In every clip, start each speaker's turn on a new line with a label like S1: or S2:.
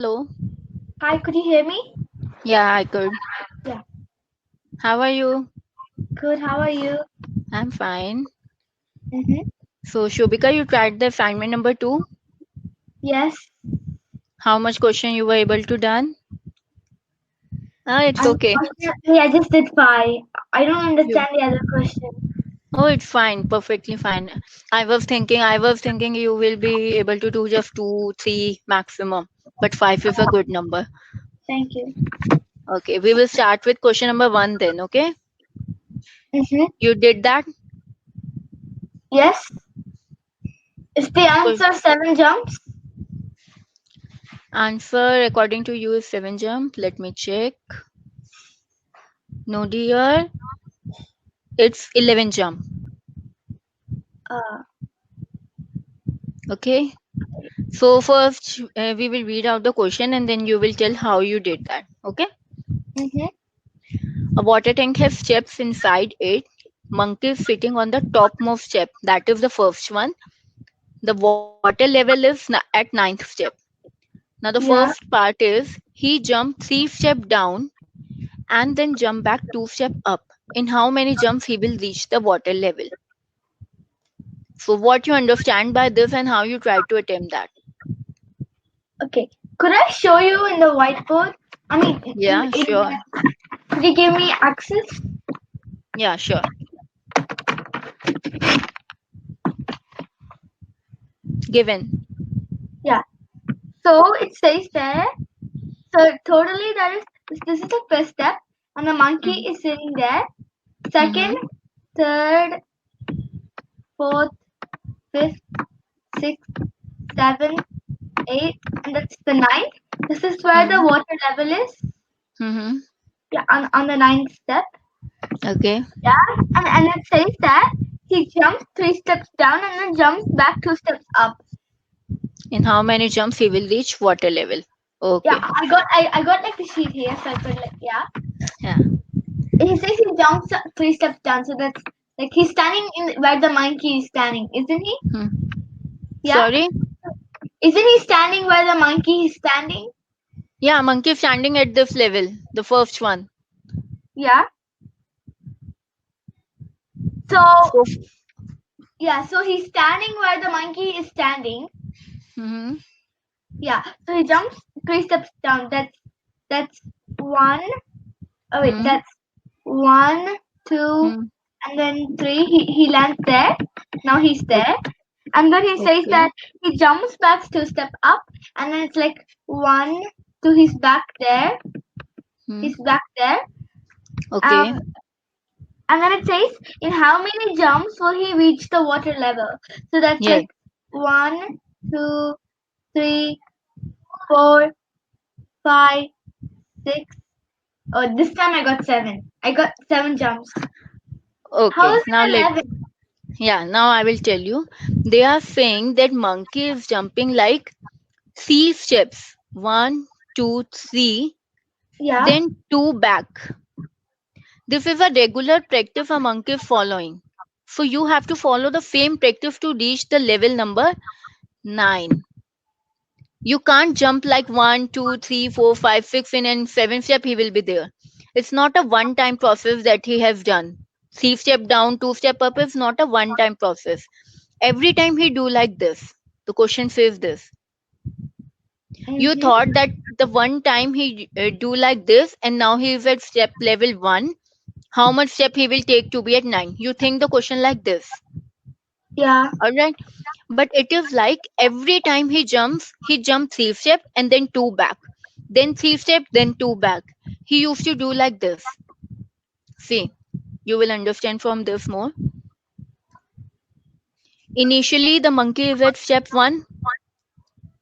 S1: Hello.
S2: Hi, could you hear me?
S1: Yeah, I could.
S2: Yeah.
S1: How are you?
S2: Good, how are you?
S1: I'm fine.
S2: Mm-hmm.
S1: So, Shobika, you tried the assignment number 2.
S2: Yes,
S1: How much question you were able to done? It's okay.
S2: unfortunately, I just did five. I don't
S1: You.
S2: understand the other question.
S1: Oh, it's fine. Perfectly fine. I was thinking you will be able to do just 2, 3 maximum. But 5 is a good number.
S2: Thank you.
S1: Okay, we will start with question number 1 then, okay?
S2: Mm-hmm.
S1: You did that?
S2: Yes, is the
S1: Ques-
S2: answer seven jumps?
S1: Answer according to you is 7 jump. Let me check. No, dear. It's 11 jump.
S2: Uh,
S1: Okay. So first, we will read out the question and then you will tell how you did that. Okay.
S2: mm-hmm.
S1: A water tank has steps inside it. Monkey is sitting on the topmost step. That is the first one. The water level is at ninth step. Now the
S2: Yeah,
S1: first part is he jumped 3 steps down and then jump back 2 steps up. In how many jumps he will reach the water level? So what you understand by this and how you try to attempt that?
S2: okay. Could I show you in the whiteboard? I mean,
S1: Yeah, sure.
S2: could you give me access?
S1: Yeah, sure. Given.
S2: Yeah. So it says there. So totally, this is the first step, and the monkey
S1: Mm-hmm.
S2: is sitting there. Second,
S1: Mm-hmm.
S2: third, fourth, fifth, sixth, seventh, eighth, and that's the ninth. This is where the
S1: Mm-hmm.
S2: water level is.
S1: Mm-hmm.
S2: Yeah, on the ninth step.
S1: Okay.
S2: Yeah, and it says that he jumps three steps down and then jumps back two steps up.
S1: In how many jumps he will reach water level?
S2: Yeah,
S1: Okay.
S2: I got like the sheet here, so I could like yeah.
S1: Yeah.
S2: He says he jumps three steps down, so that's like he's standing in where the monkey is standing, isn't he?
S1: Hmm.
S2: Yeah,
S1: Sorry.
S2: isn't he standing where the monkey is standing?
S1: Yeah, monkey standing at this level. The first one.
S2: Yeah. So
S1: So.
S2: yeah, so he's standing where the monkey is standing.
S1: Mm-hmm.
S2: Yeah, so he jumps three steps down. That's one. Oh wait,
S1: Hmm.
S2: that's one, two,
S1: Hmm.
S2: and then three. He lands there. Now he's there,
S1: Okay.
S2: and then he says
S1: Okay.
S2: that he jumps back two step up, and then it's like one, two. He's back there.
S1: Hmm.
S2: He's back there.
S1: Okay.
S2: Um, and then it says in how many jumps will he reach the water level? So that's
S1: Yes.
S2: like one, two, three, four, five, six. Oh, this time I got seven. I got seven jumps. How
S1: Okay.
S2: is
S1: Now
S2: it
S1: let.
S2: 11?
S1: Yeah. Now I will tell you. They are saying that monkey is jumping like 3 steps. One, two, three.
S2: Yeah.
S1: Then two back. This is a regular practice a monkey is following. So you have to follow the same practice to reach the level number 9. You can't jump like 1, 2, 3, 4, 5, 6 in and 7 step he will be there. It's not a one time process that he has done. 3 step down, 2 step up is not a one time process. Every time he do like this. The question says this. You
S2: Mm-hmm.
S1: thought that the one time he do like this and now he is at step level 1, how much step he will take to be at 9? You think the question like this.
S2: Yeah.
S1: All right. But it is like every time he jumps 3 step and then two back. Then 3 step, then two back. He used to do like this. See, you will understand from this more. Initially, the monkey is at step 1.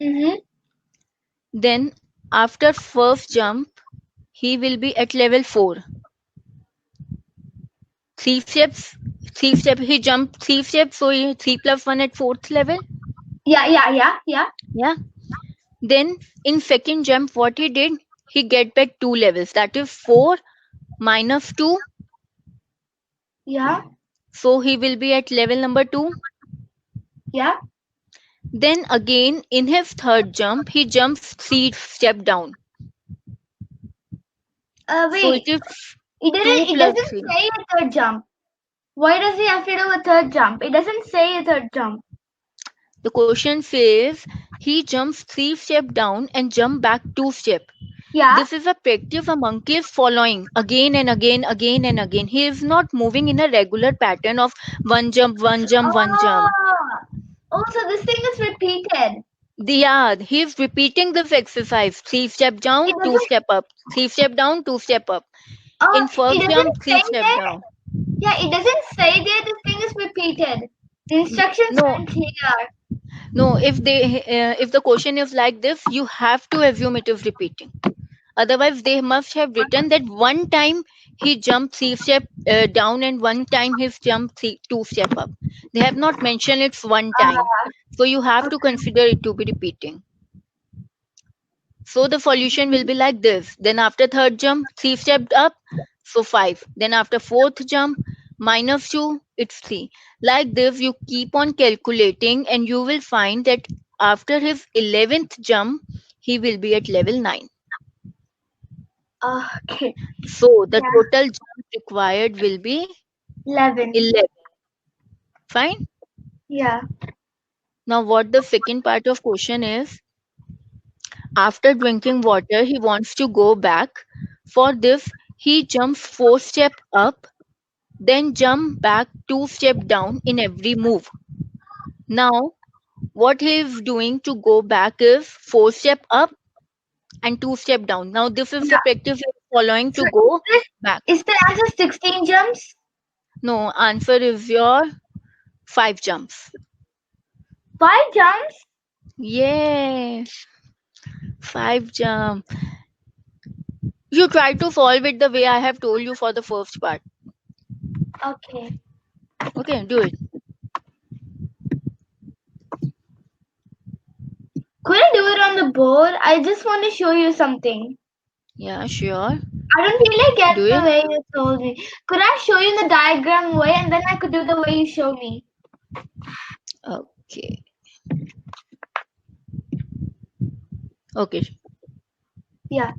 S2: Mm-hmm.
S1: Then, after first jump, he will be at level 4. 3 steps, 3 step, he jumped 3 steps, so 3 plus 1 at fourth level.
S2: Yeah.
S1: Yeah. Then, in second jump, what he did, he get back 2 levels. That is 4 minus 2.
S2: Yeah.
S1: So he will be at level number 2.
S2: Yeah.
S1: Then again, in his third jump, he jumps 3 steps down. So it
S2: Wait.
S1: is
S2: It
S1: 2
S2: didn't. It
S1: plus
S2: doesn't
S1: 3.
S2: say a third jump. Why does he have to do a third jump? It doesn't say a third jump.
S1: The question says he jumps 3 steps down and jump back 2 steps.
S2: Yeah.
S1: This is a practice a monkey is following again and again, again and again. He is not moving in a regular pattern of one jump, one jump, one jump.
S2: Ah. Oh, so this thing is repeated.
S1: Yeah, he's repeating this exercise. 3 steps
S2: It
S1: down, two
S2: doesn't.
S1: step up. 3 steps down, 2 steps up.
S2: Oh,
S1: In
S2: it
S1: first
S2: doesn't
S1: jump, three
S2: say
S1: step
S2: there.
S1: down.
S2: Yeah, it doesn't say there. This thing is repeated. The instructions
S1: No,
S2: aren't clear.
S1: no. If the question is like this, you have to assume it is repeating. Otherwise, they must have written that one time he jumped 3 steps down and one time he jumped 2 steps up. They have not mentioned it's one time.
S2: Ah,
S1: So you have to
S2: okay.
S1: consider it to be repeating. So the solution will be like this. Then after third jump, 3 steps up, so 5. Then after fourth jump, -2, it's 3. Like this, you keep on calculating and you will find that after his 11th jump, he will be at level 9.
S2: Okay.
S1: So the
S2: Yeah.
S1: total jump required will be
S2: 11.
S1: 11. Fine.
S2: Yeah.
S1: Now what the second part of question is, after drinking water, he wants to go back. For this, he jumps 4 steps up, then jump back 2 steps down in every move. Now, what he is doing to go back is 4 steps up and 2 steps down. Now, this is the
S2: Yeah.
S1: practice he is following
S2: So
S1: to go back.
S2: is the answer 16 jumps?
S1: No, answer is your 5 jumps.
S2: 5 jumps?
S1: Yes, 5 jump. You try to solve it the way I have told you for the first part.
S2: Okay.
S1: Okay, do it.
S2: Could I do it on the board? I just want to show you something.
S1: Yeah, sure.
S2: I don't feel like
S1: Do
S2: getting the
S1: it.
S2: way you told me. Could I show you the diagram way and then I could do the way you show me?
S1: Okay. Okay.
S2: Yeah.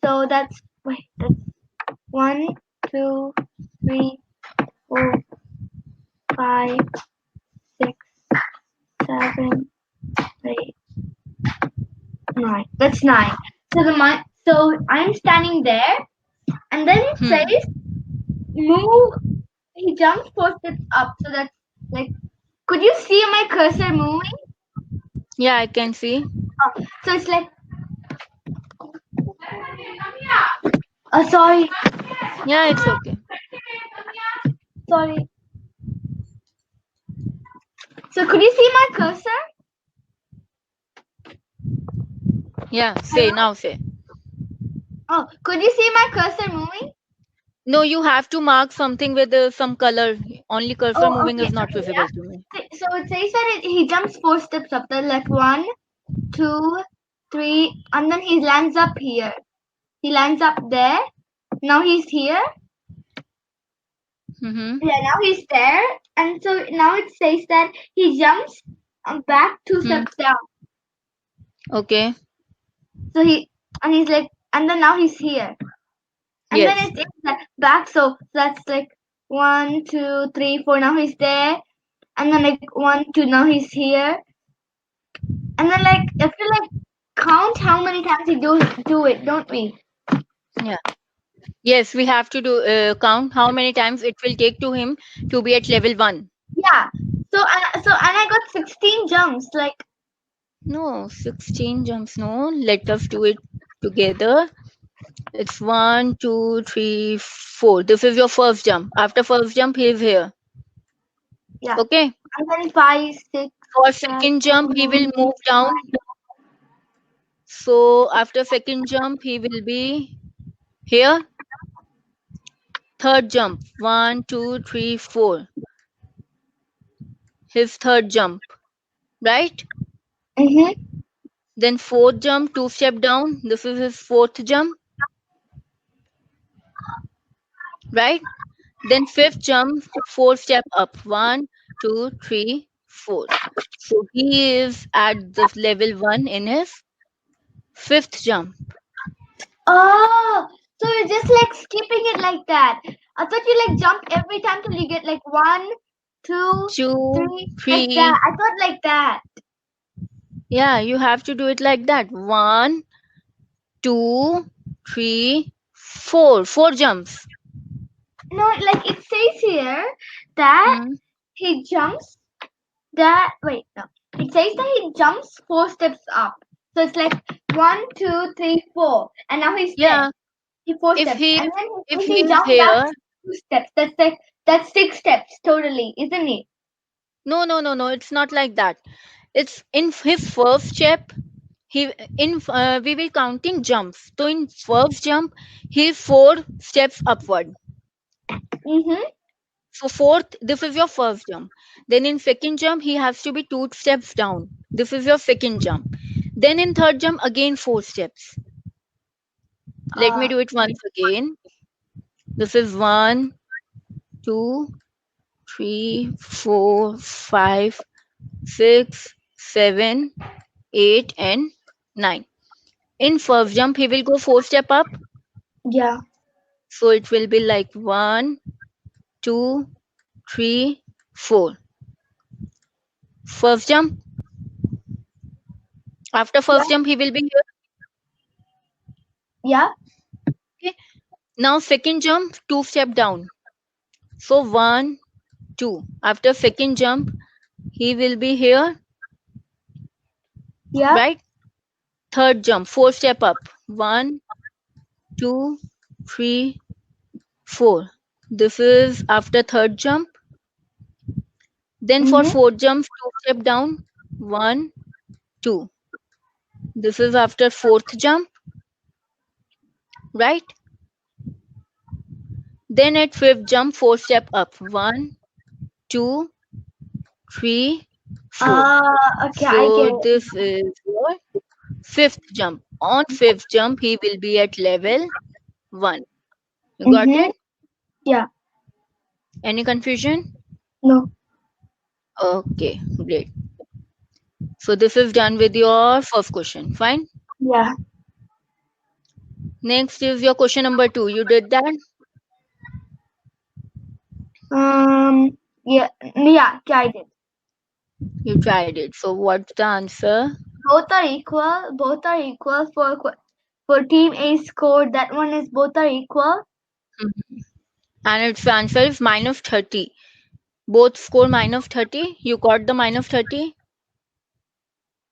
S2: So that's wait, that's 1, 2, 3, 4, 5, 6, 7, 8, 9. That's 9. So I'm standing there and then it
S1: Hmm.
S2: says move. He jumps 4 steps up. So that's like, could you see my cursor moving?
S1: Yeah, I can see.
S2: So it's like, oh, sorry,
S1: Yeah, it's okay.
S2: sorry. So could you see my cursor?
S1: Yeah, say
S2: Hello?
S1: now say.
S2: Oh, could you see my cursor moving?
S1: No, you have to mark something with some color. Only cursor
S2: Oh,
S1: moving
S2: okay,
S1: is not
S2: okay,
S1: visible
S2: yeah.
S1: to me.
S2: So it says that he jumps 4 steps up. Then like 1, 2, 3, and then he lands up here. He lands up there. Now he's here.
S1: Mm-hmm.
S2: Yeah, now he's there. And so now it says that he jumps back two
S1: Hmm.
S2: steps down.
S1: Okay.
S2: So he's like, and then now he's here. And then
S1: Yes.
S2: it's like back. So that's like 1, 2, 3, 4. Now he's there. And then like 1, 2. Now he's here. And then like I feel like count how many times he do it, don't we?
S1: Yeah. Yes, we have to do count how many times it will take to him to be at level 1.
S2: Yeah. So I got 16 jumps. Like
S1: No, 16 jumps. No, let us do it together. It's 1, 2, 3, 4. This is your first jump. After first jump, he is here.
S2: yeah.
S1: Okay.
S2: And then 5, 6,
S1: For
S2: 7,
S1: second jump, he will move down. So after second jump, he will be here. Third jump, 1, 2, 3, 4. His third jump, right?
S2: Mm-hmm.
S1: Then fourth jump, 2 step down. This is his fourth jump, right? Then fifth jump, 4 step up. 1, 2, 3, 4. So he is at the level 1 in his fifth jump.
S2: Oh, so you're just like skipping it like that. I thought you like jump every time till you get like one, two,
S1: 2,
S2: three, like that.
S1: 3.
S2: I thought like that.
S1: Yeah, you have to do it like that. 1, 2, 3, 4. 4 jumps.
S2: No, like it says here that
S1: Hmm.
S2: he jumps that. Wait, no. It says that he jumps 4 steps up. So it's like 1, 2, 3, 4, and now he's 10.
S1: Yeah,
S2: He 4 steps,
S1: if he
S2: and then
S1: if
S2: if
S1: he
S2: he
S1: is
S2: jumps back
S1: here,
S2: 2 steps, that's 6 steps totally, isn't it?
S1: no, it's not like that. It's in his first step. He in we will counting jumps. So in first jump, he 4 steps upward.
S2: Mm-hmm.
S1: So fourth, this is your first jump. Then in second jump, he has to be 2 steps down. This is your second jump. Then in third jump, again 4 steps. Let me
S2: Uh,
S1: do it once again. This is 1, 2, 3, 4, 5, 6, 7, 8, and 9. In first jump, he will go 4 step up.
S2: yeah.
S1: So it will be like 1, 2, 3, 4. First jump. After
S2: Yeah.
S1: first jump, he will be here.
S2: Yeah.
S1: Okay. Now second jump, 2 step down. So 1, 2. After second jump, he will be here,
S2: Yeah.
S1: right? Third jump, 4 step up. 1, 2, 3, 4. This is after third jump. Then for
S2: Mm-hmm.
S1: fourth jump, 2 step down. 1, 2. This is after fourth jump, right? Then at fifth jump, 4 step up. 1, 2, 3, 4.
S2: Okay, I get
S1: So
S2: it.
S1: this is your fifth jump. On fifth jump, he will be at level 1. You got
S2: Mm-hmm.
S1: it?
S2: Yeah.
S1: Any confusion?
S2: No.
S1: Okay, great. So this is done with your first question. Fine.
S2: Yeah.
S1: Next is your question number 2. You did that?
S2: Yeah. Yeah. I did.
S1: You tried it. So what's the answer?
S2: Both are equal. Both are equal for team A score. That one is both are equal.
S1: Mhm. And its answer is minus 30. Both score minus 30. You got the minus 30?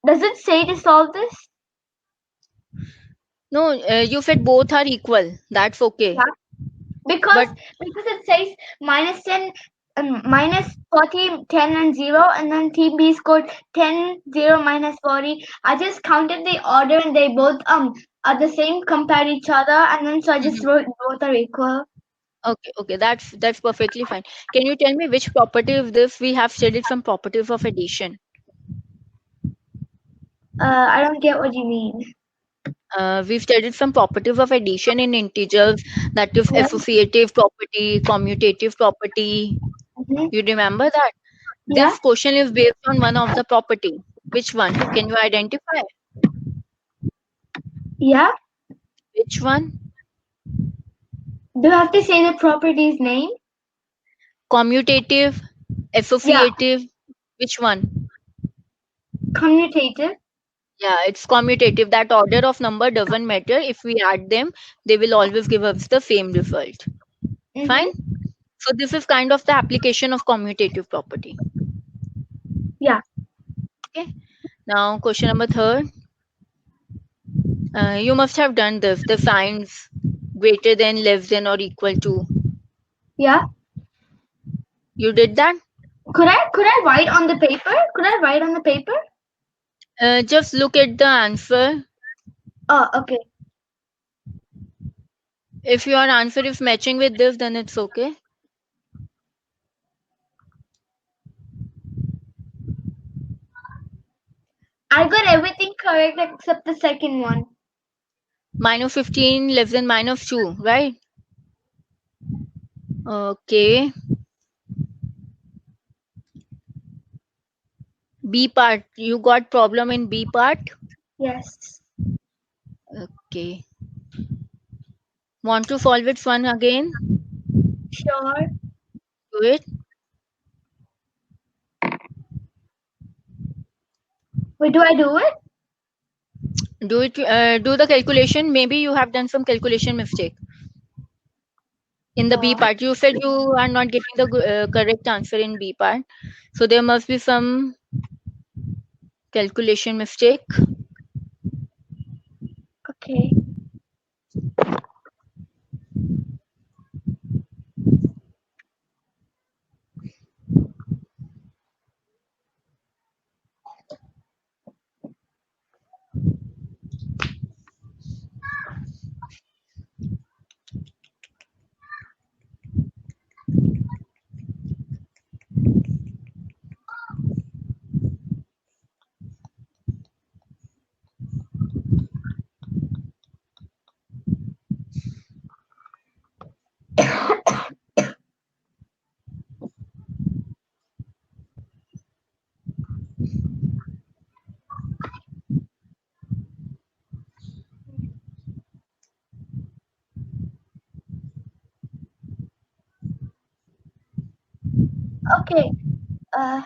S2: Does it say to solve this?
S1: No, you said both are equal. That's okay.
S2: Yeah. Because
S1: But
S2: because it says minus 10, minus 40, 10 and 0, and then team B scored 10, 0, minus 40. I just counted the order and they both are the same compared each other, and then so I just
S1: mhm.
S2: wrote both are equal.
S1: Okay, that's perfectly fine. Can you tell me which property of this we have studied from properties of addition?
S2: I don't get what you mean.
S1: We've studied some properties of addition in integers, that is
S2: Yeah.
S1: associative property, commutative property.
S2: Mhm.
S1: You remember that?
S2: Yeah.
S1: This question is based on one of the property. Which one? Can you identify?
S2: Yeah.
S1: Which one?
S2: Do you have to say the property's name?
S1: Commutative,
S2: Yeah.
S1: associative. Which one?
S2: Commutative.
S1: Yeah, it's commutative. That order of number doesn't matter. If we add them, they will always give us the same result. Fine.
S2: Mhm.
S1: So this is kind of the application of commutative property.
S2: Yeah.
S1: Okay. Now question number third. You must have done this. The signs greater than, less than, or equal to.
S2: Yeah.
S1: You did that?
S2: Could I write on the paper? Could I write on the paper?
S1: Just look at the answer.
S2: Oh, okay.
S1: If your answer is matching with this, then it's okay.
S2: I got everything correct except the second one.
S1: Minus 15, less than minus 2, right? Okay. B part. You got problem in B part?
S2: Yes.
S1: Okay. Want to solve it one again?
S2: Sure.
S1: Do it.
S2: Wait, do I do it?
S1: Do it. Do the calculation. Maybe you have done some calculation mistake in the B
S2: Uh,
S1: part. You said you are not getting the correct answer in B part. So there must be some calculation mistake.
S2: okay. Okay. Uh,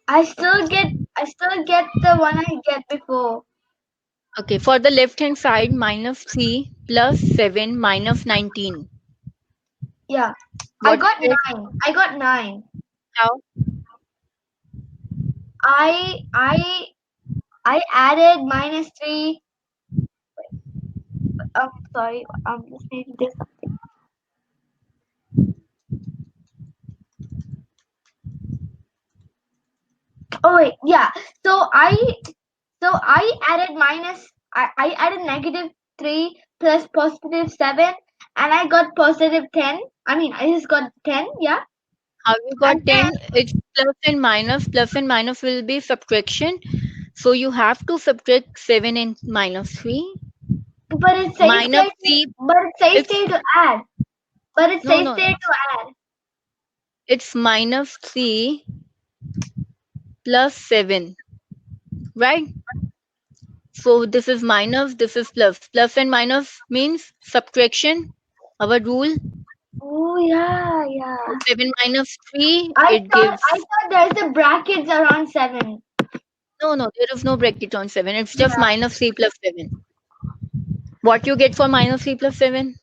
S2: I still get the one I get before.
S1: Okay. For the left hand side, minus 3 plus 7 minus 19.
S2: Yeah. I
S1: What
S2: got
S1: you get?
S2: 9. I got 9.
S1: How?
S2: I I I added minus 3. Sorry. Just need to do something. Oh wait, yeah. So I added I added negative 3 plus positive 7, and I got positive 10. I mean, I just got 10, yeah.
S1: How you
S2: And
S1: got 10? It's plus and minus. Plus and minus will be subtraction. So you have to subtract 7 and minus 3.
S2: but it says
S1: Minus
S2: there,
S1: 3.
S2: but it says
S1: It's
S2: there to add. But it
S1: no,
S2: says
S1: no.
S2: there to add.
S1: It's minus 3 plus 7. Right? So this is minus, this is plus. Plus and minus means subtraction. Our rule.
S2: Oh yeah, yeah.
S1: 7 minus 3,
S2: I
S1: it
S2: thought
S1: gives.
S2: I thought there's a brackets around 7.
S1: No, no, there is no bracket on 7. It's just
S2: Yeah.
S1: minus 3 plus 7. What you get for minus 3 plus 7?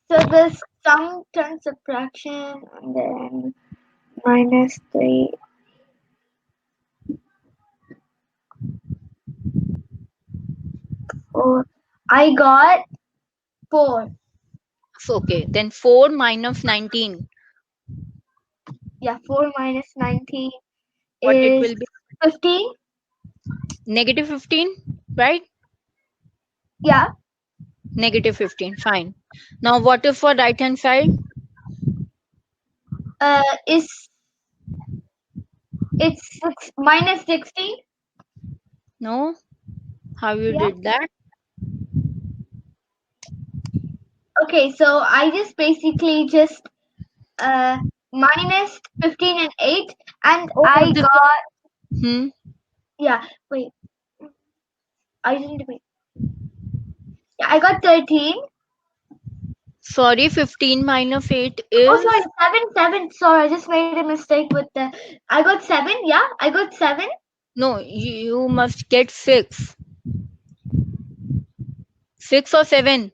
S2: So the sum turn subtraction and then minus 3. Oh, I got 4.
S1: So, okay, then 4 minus 19.
S2: Yeah, 4 minus 19
S1: What it
S2: is
S1: will be?
S2: 15.
S1: Negative 15, right?
S2: Yeah.
S1: Negative 15, fine. Now, what is for right hand side?
S2: Is it's minus 16.
S1: No? How you
S2: Yeah.
S1: did that?
S2: Okay, so I just basically just uh minus 15 and 8, and
S1: Oh,
S2: I
S1: this
S2: got,
S1: hmm.
S2: yeah, wait. I didn't wait. Yeah, I got 13.
S1: Sorry, 15 minus 8
S2: Oh, sorry,
S1: is.
S2: 7. Sorry, I just made a mistake with the. I got 7. Yeah, I got 7.
S1: No, you must get 6. 6 or 7.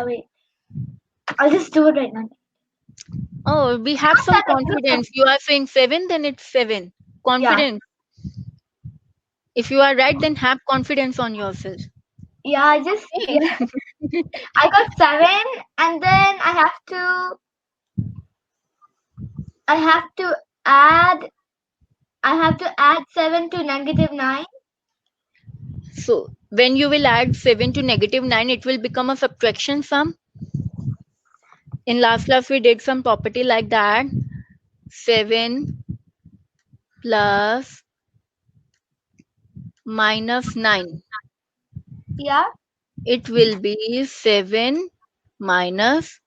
S2: Wait. I'll just do it right now.
S1: Oh, we
S2: I
S1: have
S2: got
S1: some
S2: 7. I got 7.
S1: confidence. You are saying 7, then it's 7.
S2: Yeah.
S1: Confidence. If you are right, then have confidence on yourself.
S2: Yeah, I just, yeah. I got 7, and then I have to add, I have to add 7 to negative 9.
S1: So when you will add 7 to negative 9, it will become a subtraction sum. In last class, we did some property like that. 7 plus minus 9.
S2: Yeah.
S1: It will be 7 minus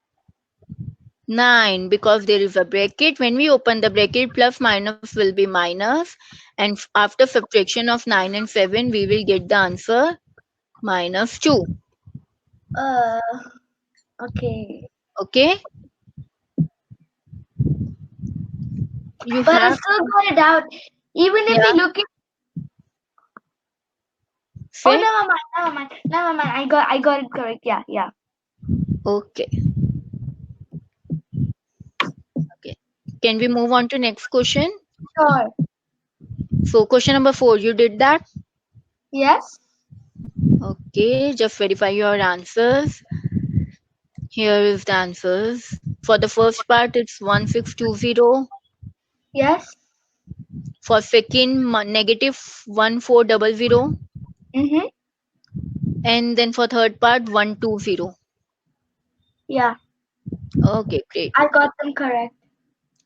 S1: 9, because there is a bracket. When we open the bracket, plus minus will be minus. And after subtraction of 9 and 7, we will get the answer minus 2.
S2: Uh, okay.
S1: Okay? You
S2: But I
S1: have,
S2: still got it out. Even if
S1: yeah,
S2: we look at, oh,
S1: say,
S2: never mind. I got it correct. Yeah, yeah.
S1: okay. Okay. Can we move on to next question?
S2: Sure.
S1: So question number 4, you did that?
S2: Yes.
S1: Okay, just verify your answers. Here is the answers. For the first part, it's 1620.
S2: Yes.
S1: For second, negative 1400.
S2: Mhm.
S1: And then for third part, 120.
S2: Yeah,
S1: Okay, great.
S2: I got them correct.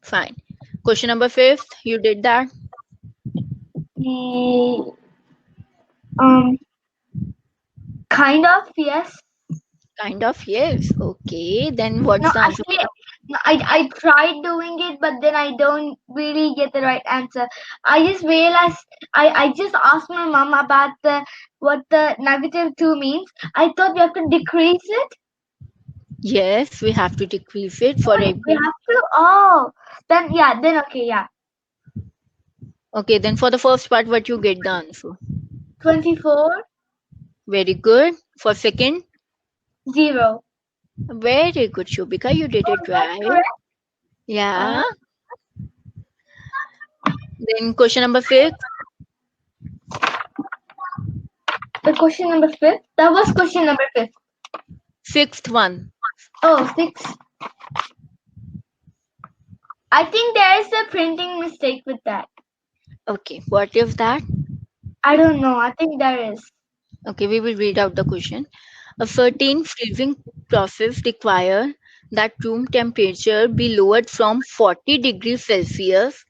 S1: Fine. Question number 5th, you did that?
S2: The um kind of yes.
S1: Kind of, yes. Okay, then what's
S2: No,
S1: the answer?
S2: actually, no, I tried doing it, but then I don't really get the right answer. I just realized I just asked my mom about the what the -2 means. I thought we have to decrease it.
S1: Yes, we have to decrease it for
S2: We
S1: every.
S2: have to. Oh, then yeah, then okay, yeah.
S1: Okay, then for the first part, what you get the answer?
S2: 24
S1: Very good. For second,
S2: 0.
S1: very good, Shubika. You did
S2: Oh,
S1: it
S2: is that
S1: right.
S2: correct?
S1: Yeah. Then question number 5th,
S2: The question number 5th. That was question number 5th.
S1: sixth one.
S2: Oh, 6. I think there is a printing mistake with that.
S1: Okay, what is that?
S2: I don't know. I think there is.
S1: Okay, we will read out the question. A certain freezing process require that room temperature be lowered from 40 degrees Celsius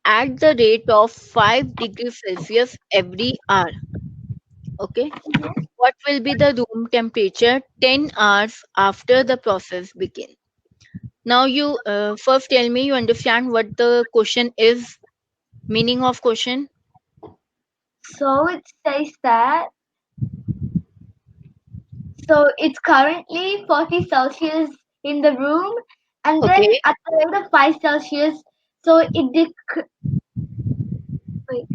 S1: at the rate of 5 degrees Celsius every hour. Okay. What will be the room temperature 10 hours after the process begins? Now you first tell me you understand what the question is, meaning of question.
S2: So it says that. So it's currently 40 Celsius in the room, and then
S1: Okay.
S2: at the rate of 5 Celsius, so wait,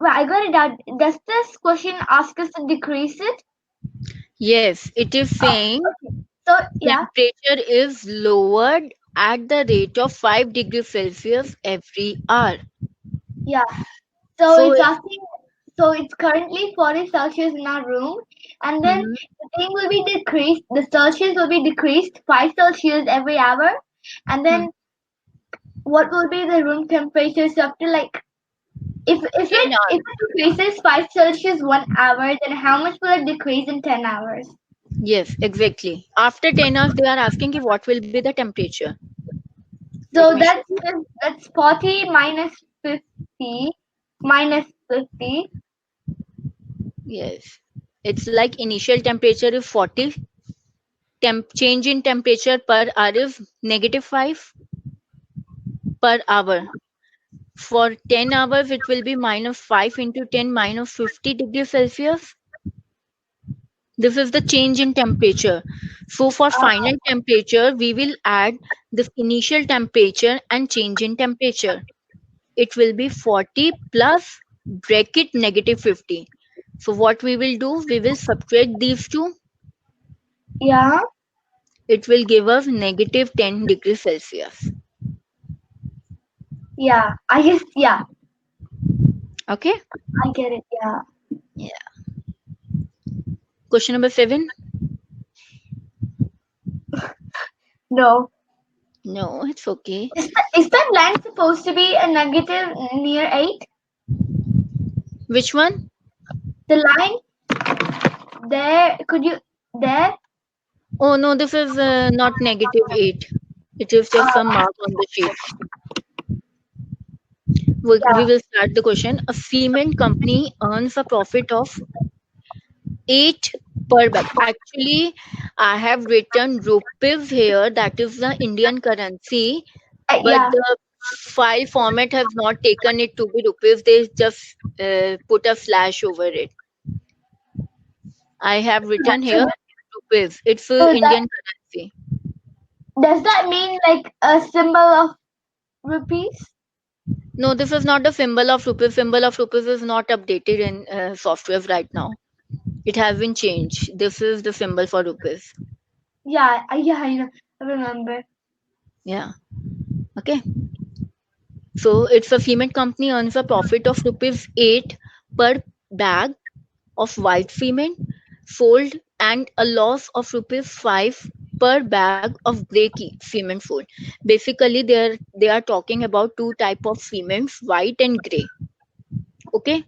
S2: well, I got it out. Does this question ask us to decrease it?
S1: Yes, it is saying
S2: Okay. So yeah,
S1: temperature is lowered at the rate of 5 degrees Celsius every hour.
S2: yeah. So
S1: So,
S2: it's asking. So it's currently 40 Celsius in our room, and then
S1: mhm,
S2: the thing will be decreased. The Celsius will be decreased 5 Celsius every hour, and
S1: mhm,
S2: then what will be the room temperature? So up to like
S1: in
S2: if
S1: hours.
S2: it decreases 5 Celsius 1 hour, then how much will it decrease in 10 hours?
S1: Yes, exactly. After 10 hours, they are asking you what will be the temperature. Let
S2: So
S1: me show you.
S2: that's 40 minus 50 minus 50.
S1: Yes. It's like initial temperature is 40. Change in temperature per hour is negative 5 per hour. For 10 hours, it will be minus 5 into 10 minus 50 degrees Celsius. This is the change in temperature. So for final temperature, we will add this initial temperature and change in temperature. It will be 40 plus bracket negative 50. So what we will do, we will subtract these two.
S2: Yeah,
S1: It will give us negative 10 degrees Celsius.
S2: yeah. Yeah,
S1: Okay.
S2: I get it. Yeah.
S1: Yeah. Question number 7.
S2: No.
S1: No, it's okay.
S2: Is that line supposed to be a negative near 8?
S1: Which one?
S2: The line there, could you, there?
S1: Oh no, this is not negative 8. It is just some
S2: Uh,
S1: mark on the sheet. We
S2: yeah.
S1: will start the question. A cement company earns a profit of 8 per bag. Actually, I have written rupees here, that is the Indian currency, but
S2: Yeah.
S1: the file format has not taken it to be rupees. They just put a slash over it. I have written
S2: So,
S1: here rupees. It's
S2: so
S1: a
S2: that
S1: Indian currency.
S2: does that mean like a symbol of rupees?
S1: No, this is not the symbol of rupees. Symbol of rupees is not updated in software right now. It has been changed. This is the symbol for rupees.
S2: Yeah, I know. I remember.
S1: Yeah. Okay. So it's a cement company earns a profit of rupees 8 per bag of white cement sold and a loss of rupees 5 per bag of cement sold. Basically, they are talking about two type of cements, white and gray. Okay,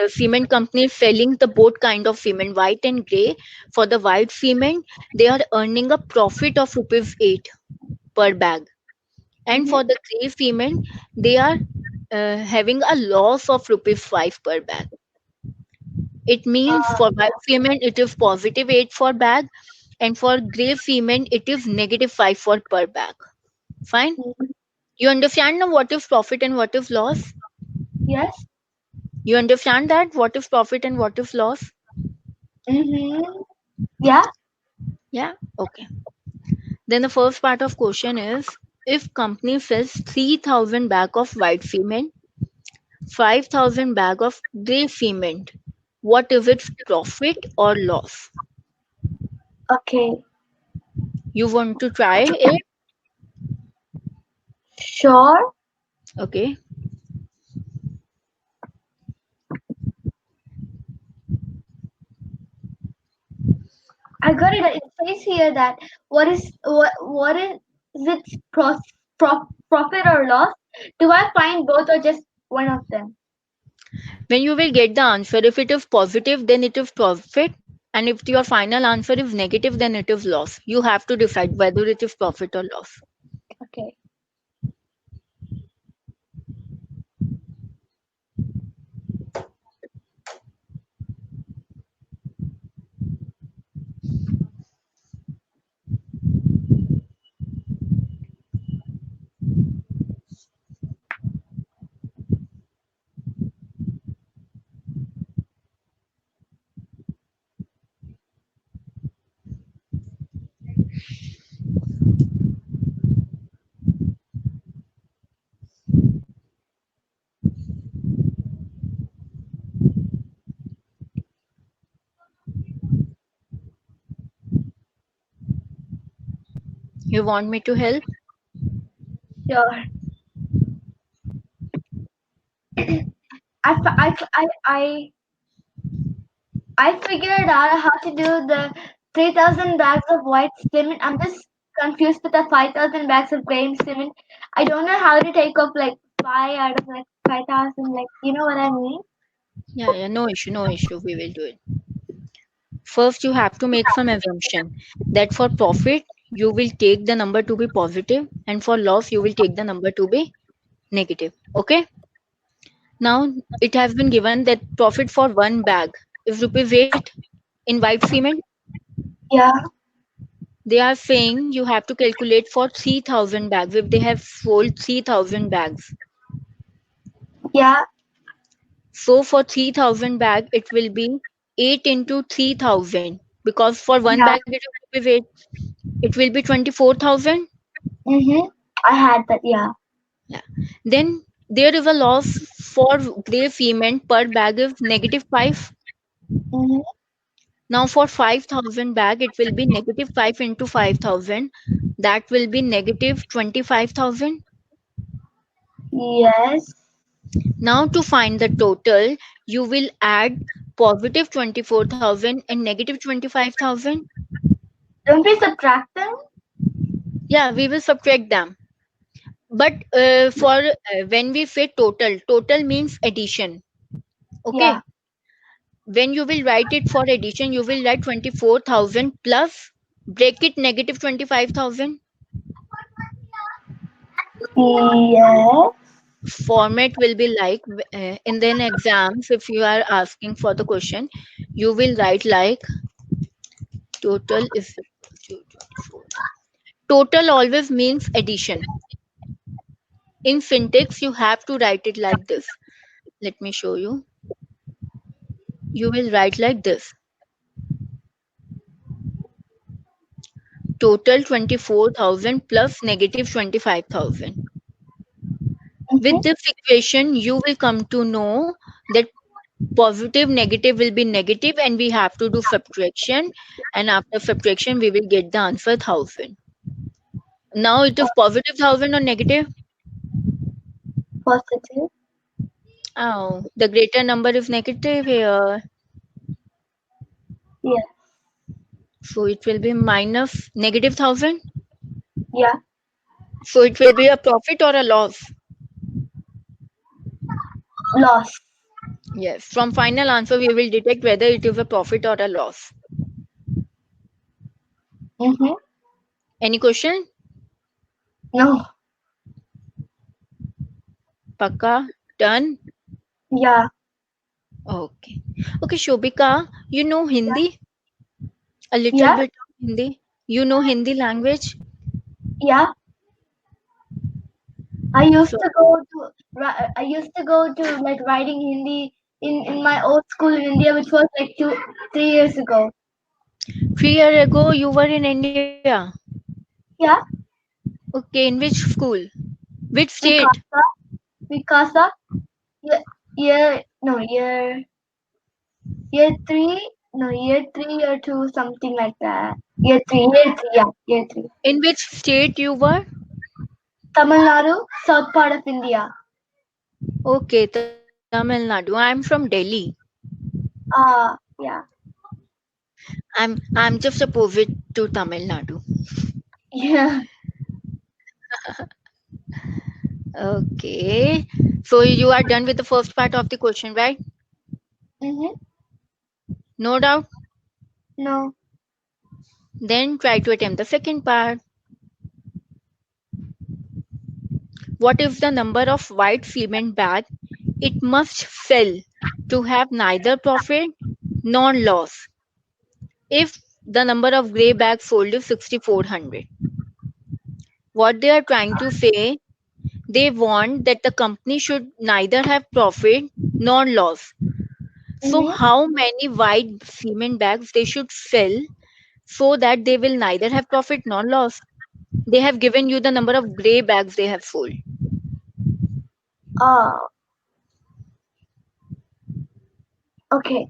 S1: cement companies selling the both kind of cement, white and gray. For the white cement, they are earning a profit of rupees 8 per bag, and
S2: Mm-hmm.
S1: for the gray cement, they are having a loss of rupees 5 per bag. It means for white cement it is positive 8 for bag, and for gray cement it is negative 5 for per bag. Fine.
S2: Mhm.
S1: You understand now what is profit and what is loss?
S2: Yes.
S1: You understand that what is profit and what is loss?
S2: Mm-hmm. Yeah.
S1: Yeah. Okay. Then the first part of question is, if company sells 3,000 bag of white cement, 5,000 bag of gray cement, what is its profit or loss?
S2: Okay.
S1: You want to try it?
S2: Sure.
S1: Okay.
S2: I got it. It says here that what is its profit or loss? Do I find both or just one of them?
S1: When you will get the answer, if it is positive, then it is profit. And if your final answer is negative, then it is loss. You have to decide whether it is profit or loss.
S2: Okay.
S1: You want me to help?
S2: Sure. I, f- I figured out how to do the 3,000 bags of white cement. I'm just confused with the 5,000 bags of gray cement. I don't know how to take off like 5 out of like 5,000. Like, you know what I mean?
S1: Yeah, yeah, no issue, no issue. We will do it. First, you have to make some assumption that for profit, you will take the number to be positive, and for loss, you will take the number to be negative. Okay? Now, it has been given that profit for one bag is rupees 8 in white cement.
S2: Yeah,
S1: They are saying you have to calculate for 3,000 bags if they have sold 3,000 bags.
S2: yeah,
S1: So for 3,000 bag, it will be 8 into 3,000, because for one
S2: yeah.
S1: bag it will be 8. It will be 24,000.
S2: Mm-hmm. I had that, yeah.
S1: Yeah. Then there is a loss for gray cement per bag is negative 5.
S2: Mm-hmm.
S1: Now for 5,000 bag, it will be negative 5 into 5,000. That will be negative 25,000.
S2: Yes.
S1: Now to find the total, you will add positive 24,000 and negative 25,000.
S2: Don't we subtract them?
S1: Yeah, we will subtract them. But for when we say total, total means addition.
S2: Yeah.
S1: Okay. When you will write it for addition, you will write 24,000 plus bracket negative 25,000.
S2: Yes.
S1: Format will be like in the exams, if you are asking for the question, you will write like Total is 24. Total always means addition. In syntax, you have to write it like this. Let me show you. You will write like this. Total 24,000 plus negative 25,000. With
S2: Mm-hmm.
S1: this equation, you will come to know that positive negative will be negative and we have to do subtraction, and after subtraction we will get the answer 1000. Now it is positive 1000 or negative?
S2: Positive.
S1: Oh, the greater number is negative here.
S2: Yeah.
S1: So it will be minus negative 1000.
S2: Yeah.
S1: So it will be a profit or a loss?
S2: Loss.
S1: Yes. From final answer we will detect whether it is a profit or a loss.
S2: Mm-hmm.
S1: Any question?
S2: No.
S1: Pakka? Done?
S2: Yeah.
S1: Okay. Okay, Shobika, you know Hindi? A little
S2: Yeah.
S1: bit of Hindi? You know Hindi language?
S2: Yeah. I used
S1: So
S2: to go to I used to go to like writing Hindi in my old school in India, which was like 3 years ago.
S1: 3 years ago you were in India.
S2: Yeah.
S1: Okay, in which school? Which state?
S2: Mikasa. Mikasa. Yeah. Year. No. Year 3. No. Year 3 or 2. Something like that. Year 3. Year 3. Yeah. Year 3.
S1: In which state you were?
S2: Tamil Nadu, south part of India.
S1: Okay, Tamil Nadu. I'm from Delhi.
S2: Yeah.
S1: I'm just opposite to Tamil Nadu.
S2: Yeah.
S1: Okay. So you are done with the first part of the question, right?
S2: Mm-hmm.
S1: No doubt.
S2: No.
S1: Then try to attempt the second part. What if the number of white cement bag it must sell to have neither profit nor loss? If the number of grey bags sold is 6400, what they are trying to say, they want that the company should neither have profit nor loss. So
S2: Mm-hmm.
S1: how many white cement bags they should sell so that they will neither have profit nor loss? They have given you the number of grey bags they have sold.
S2: Oh. Okay.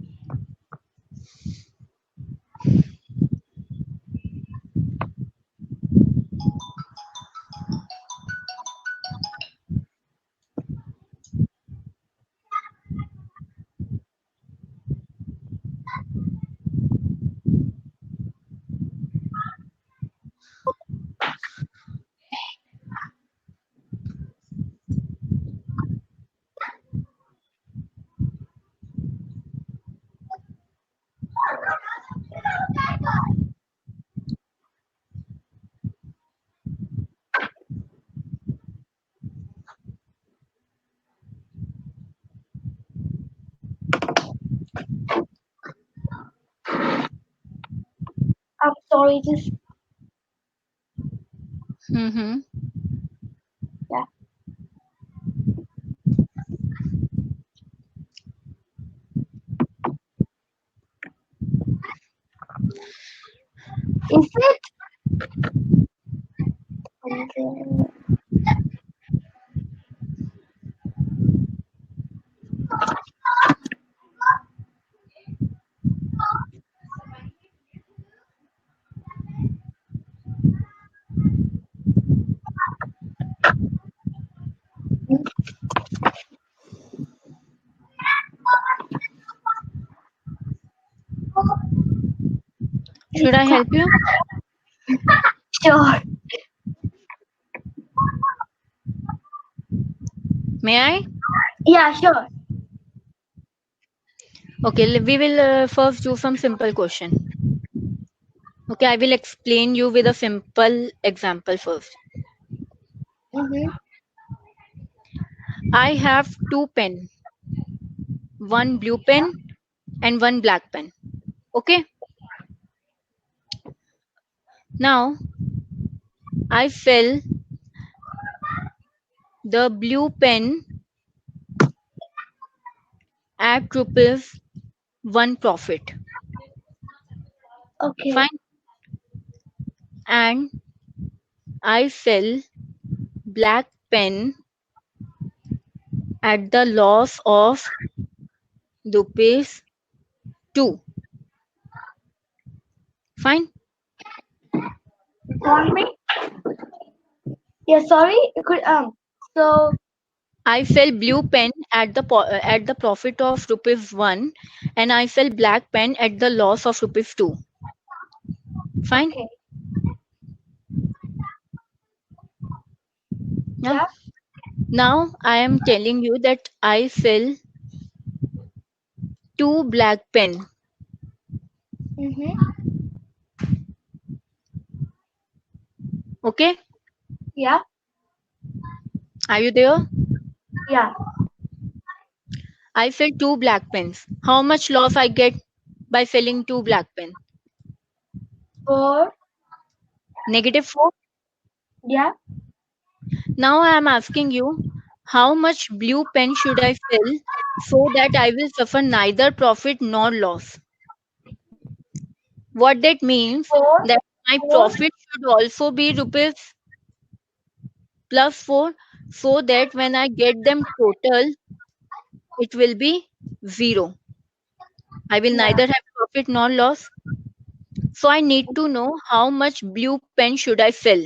S2: I'm sorry. Just
S1: Mm-hmm.
S2: yeah. Is it? Okay.
S1: Should I help you?
S2: Sure.
S1: May I?
S2: Yeah. Sure.
S1: Okay, we will first do some simple question. Okay, I will explain you with a simple example first.
S2: Mm-hmm.
S1: I have two pen, one blue pen and one black pen. Okay, Now I fill the blue pen at rupees 1 profit.
S2: Okay.
S1: Fine. And I sell black pen at the loss of rupees 2. Fine.
S2: Want me? Yeah. Sorry. Could So
S1: I sell blue pen at at the profit of rupees 1, and I sell black pen at the loss of rupees 2. Fine.
S2: okay.
S1: Yeah.
S2: Yeah.
S1: Now I am telling you that I sell 2 black pen.
S2: Mhm.
S1: Okay.
S2: Yeah.
S1: Are you there?
S2: Yeah.
S1: I sell 2 black pens. How much loss I get by selling 2 black pen?
S2: 4.
S1: -4.
S2: Yeah.
S1: Now I am asking you, how much blue pen should I sell so that I will suffer neither profit nor loss? What that means
S2: 4.
S1: that my
S2: 4.
S1: profit should also be rupees +4, so that when I get them total, it will be 0. I will
S2: Yeah.
S1: neither have profit nor loss. So I need to know how much blue pen should I sell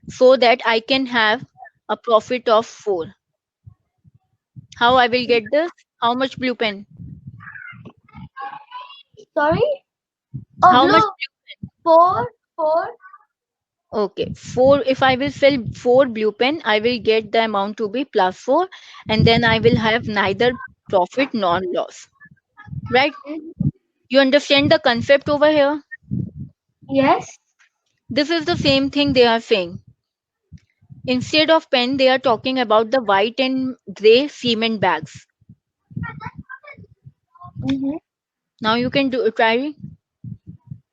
S1: so that I can have a profit of 4. How I will get this? How much blue pen?
S2: Sorry. Oh,
S1: How much?
S2: blue. 4. 4.
S1: Okay, 4. If I will sell 4 blue pen, I will get the amount to be +4, and then I will have neither profit nor loss. Right?
S2: Mhm.
S1: You understand the concept over here?
S2: Yes.
S1: This is the same thing they are saying. Instead of pen, they are talking about the white and gray cement bags.
S2: Mhm.
S1: Now you can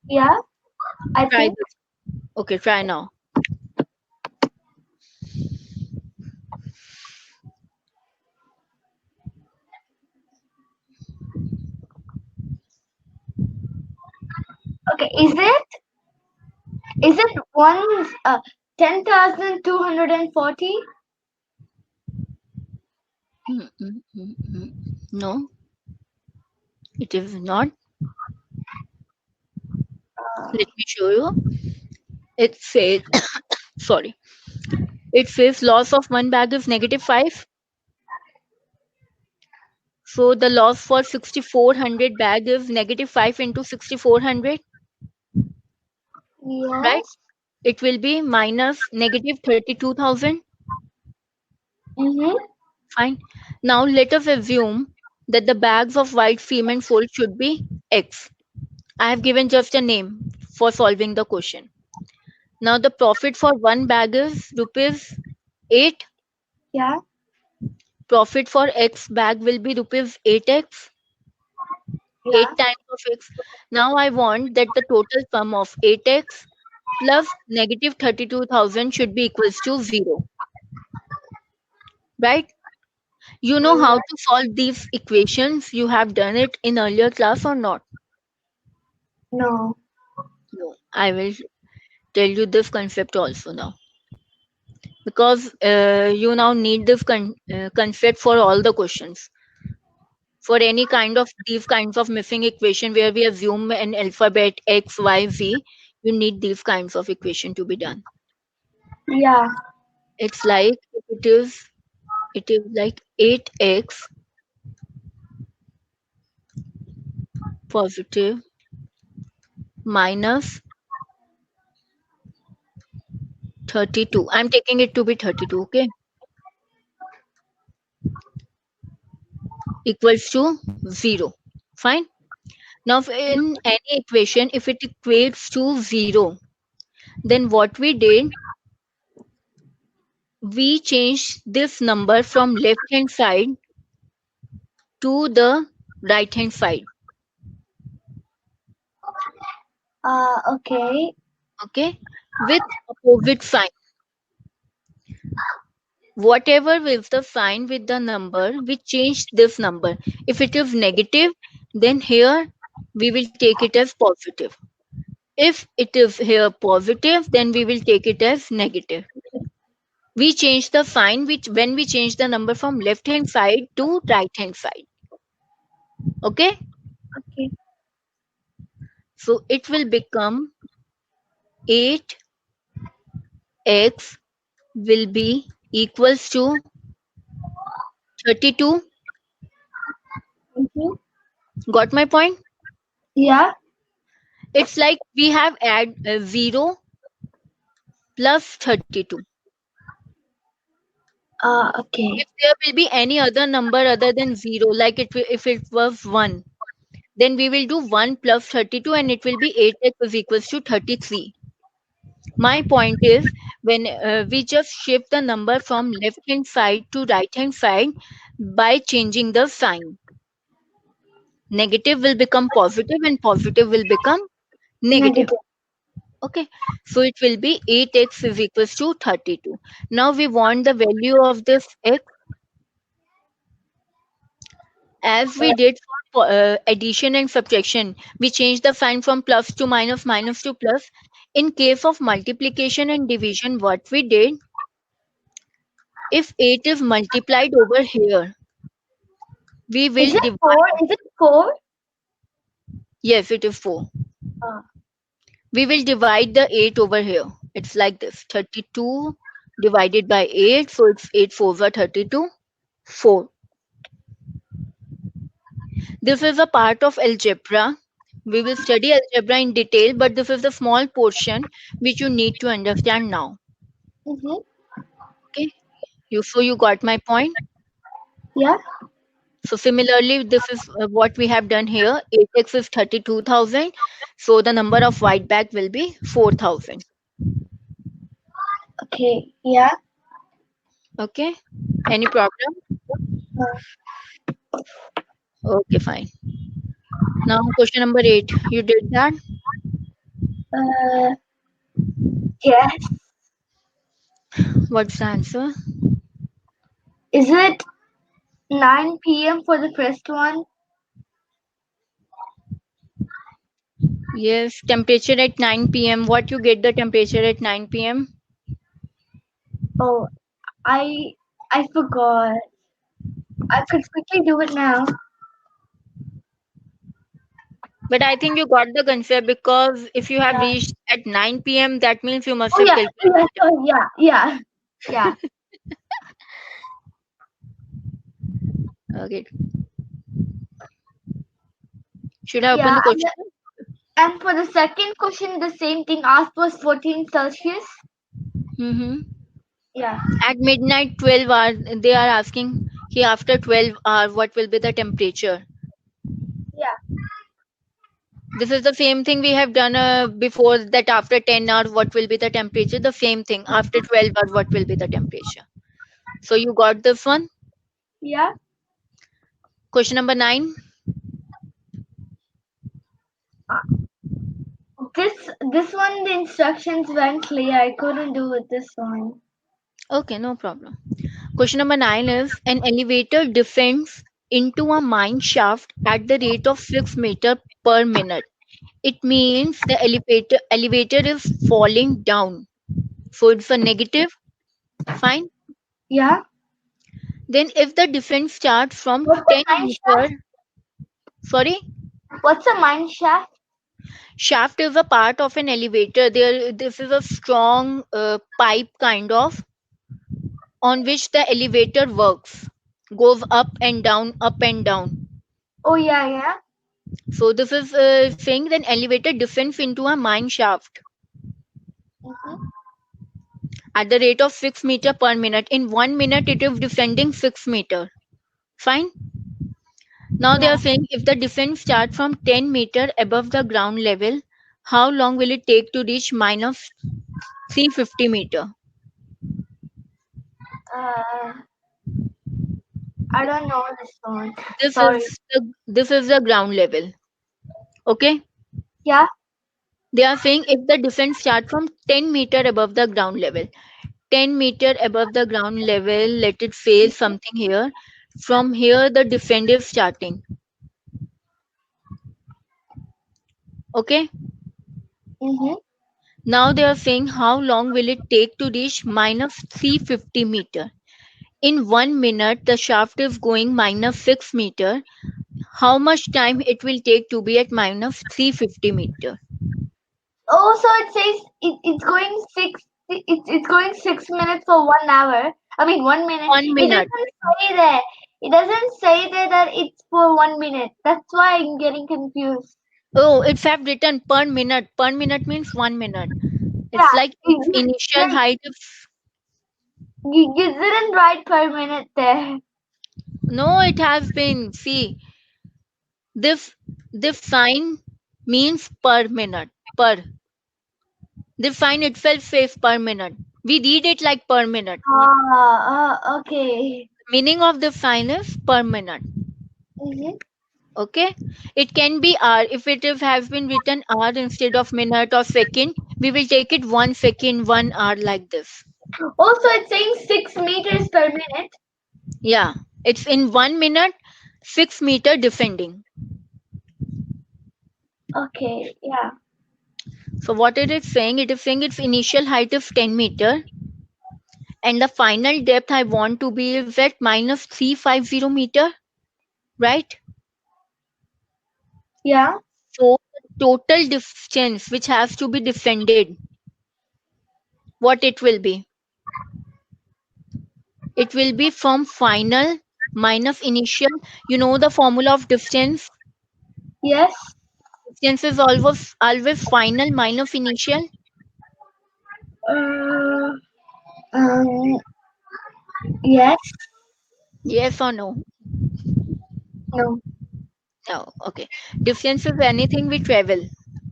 S2: Yeah. I
S1: try
S2: think.
S1: this. Okay, try now.
S2: Okay. Is it one 10,240?
S1: No, it is not. Let me show you. It says, sorry, it says loss of one bag is -5. So the loss for 6400 bag is -5 into 6400, right?
S2: Yes.
S1: It will be minus -32,000.
S2: Mhm.
S1: Fine. Now let us assume that the bags of white cement sold should be X. I have given just a name for solving the question. Now the profit for one bag is rupees 8.
S2: Yeah.
S1: Profit for X bag will be rupees 8x,
S2: Yeah.
S1: 8 times of X. Now I want that the total sum of 8x plus -32,000 should be equals to 0. Right? You know how to solve these equations. You have done it in earlier class or not?
S2: No.
S1: No. I will tell you this concept also now, because you now need this concept for all the questions. For any kind of these kinds of missing equation where we assume an alphabet x, y, z, you need these kinds of equation to be done.
S2: Yeah.
S1: It's like if it is like 8x positive minus 32. I'm taking it to be 32, okay? Equals to 0. Fine. Now in any equation, if it equates to 0, then what we did, we changed this number from left hand side to the right hand side.
S2: Okay.
S1: Okay. with opposite sign. Whatever is the sign with the number, we change this number. If it is negative, then here we will take it as positive. If it is here positive, then we will take it as negative. We change the sign which when we change the number from left hand side to right hand side. Okay,
S2: Okay.
S1: so it will become 8x will be equals to 32.
S2: Mm-hmm.
S1: Got my point?
S2: Yeah.
S1: It's like we have add 0 plus 32.
S2: Okay.
S1: If there will be any other number other than 0, like if it was 1, then we will do 1 plus 32 and it will be 8x is equals to 33. My point is, when we just shift the number from left hand side to right hand side by changing the sign, negative will become positive and positive will become negative.
S2: Negative.
S1: Okay, so it will be 8x is equals to 32. Now we want the value of this x as we did for addition and subtraction. We change the sign from plus to minus, minus to plus. In case of multiplication and division, what we did, if 8 is multiplied over here, we
S2: Is
S1: will
S2: it four?
S1: divide.
S2: Is it four?
S1: Yes, it is 4.
S2: Uh,
S1: We will divide the 8 over here. It's like this, 32 divided by 8. So it's 8 4s are 32. 4. This is a part of algebra. We will study algebra in detail, but this is a small portion which you need to understand now.
S2: mm-hmm.
S1: Okay. So you got my point.
S2: Yeah.
S1: So similarly, this is what we have done here. 8x is 32,000. So the number of white bag will be 4,000.
S2: Okay. Yeah.
S1: Okay. Any problem?
S2: Uh,
S1: Okay, fine. Now question number 8. You did that.
S2: uh, yes.
S1: What's the answer?
S2: Is it 9 p.m. for the first one?
S1: Yes. Temperature at 9 p.m. What you get the temperature at 9 p.m.?
S2: Oh, I I forgot. I could quickly do it now.
S1: But I think you got the concept because if you have
S2: Yeah.
S1: reached at 9 p.m., that means you must
S2: Oh
S1: have
S2: yeah. Yeah.
S1: calculated.
S2: Oh yeah. Yeah. Yeah.
S1: Okay. Should I open
S2: Yeah.
S1: the question?
S2: And for the second question, the same thing asked was 14 Celsius.
S1: Mm-hmm.
S2: Yeah.
S1: At midnight, 12 hours, they are asking here after 12 hours, what will be the temperature?
S2: Yeah.
S1: This is the same thing we have done before that after 10 hours, what will be the temperature? The same thing. After 12 hours, what will be the temperature? So you got this one.
S2: Yeah.
S1: Question number 9.
S2: Uh, this one the instructions weren't clear. I couldn't do it this one.
S1: Okay, no problem. Question number 9 is an elevator descends into a mine shaft at the rate of 6 meter per minute. It means the elevator is falling down. So it's a negative. Fine.
S2: Yeah.
S1: Then if the descent starts from
S2: What's a
S1: 10
S2: mine shaft?
S1: meter, sorry,
S2: What's a mine shaft?
S1: shaft is a part of an elevator. There, this is a strong pipe kind of on which the elevator works, goes up and down, up and down.
S2: Oh yeah, yeah.
S1: So this is saying that elevator descends into a mine shaft
S2: Mm-hmm.
S1: at the rate of 6 meter per minute. In 1 minute, it is descending 6 meter. Fine. Now they
S2: Yeah.
S1: are saying if the descent starts from 10 meter above the ground level, how long will it take to reach minus 350 meter?
S2: Uh, I don't know this one.
S1: This
S2: Sorry.
S1: is the ground level. Okay.
S2: Yeah.
S1: They are saying if the defense start from 10-meter above the ground level. 10-meter above the ground level, let it say something here. From here, the defender is starting. Okay.
S2: Mm-hmm.
S1: Now they are saying how long will it take to reach minus 350-meter. In 1 minute, the shaft is going minus 6 meter. How much time it will take to be at minus 350-meter?
S2: Oh, so it says it's going it's going 6 minutes for 1 hour. I mean 1 minute.
S1: One
S2: It
S1: minute.
S2: doesn't say there. It doesn't say there that it's for 1 minute. That's why I'm getting confused.
S1: Oh, it's have written per minute. Per minute means 1 minute.
S2: Yeah,
S1: It's like initial height of.
S2: you didn't write per minute there.
S1: No, it has been. See, this this sign means per minute. Per. The sign itself says per minute. We read it like per minute.
S2: Okay.
S1: Meaning of the sign is per minute.
S2: Mm-hmm.
S1: Okay. It can be hour. If it has been written hour instead of minute or second, we will take it 1 second, 1 hour like this.
S2: Also, it's saying 6 meters per minute.
S1: Yeah. It's in 1 minute, 6 meter defending.
S2: Okay, yeah.
S1: So what it is saying, it is saying its initial height is 10 meter and the final depth I want to be is at minus 350 meter, right?
S2: Yeah.
S1: So the total distance which has to be defended, what it will be? It will be from final minus initial. You know the formula of distance.
S2: Yes.
S1: Distance is always final minus initial.
S2: Uh, um. Yes.
S1: Yes or no?
S2: No.
S1: No. Okay. Distance is anything we travel.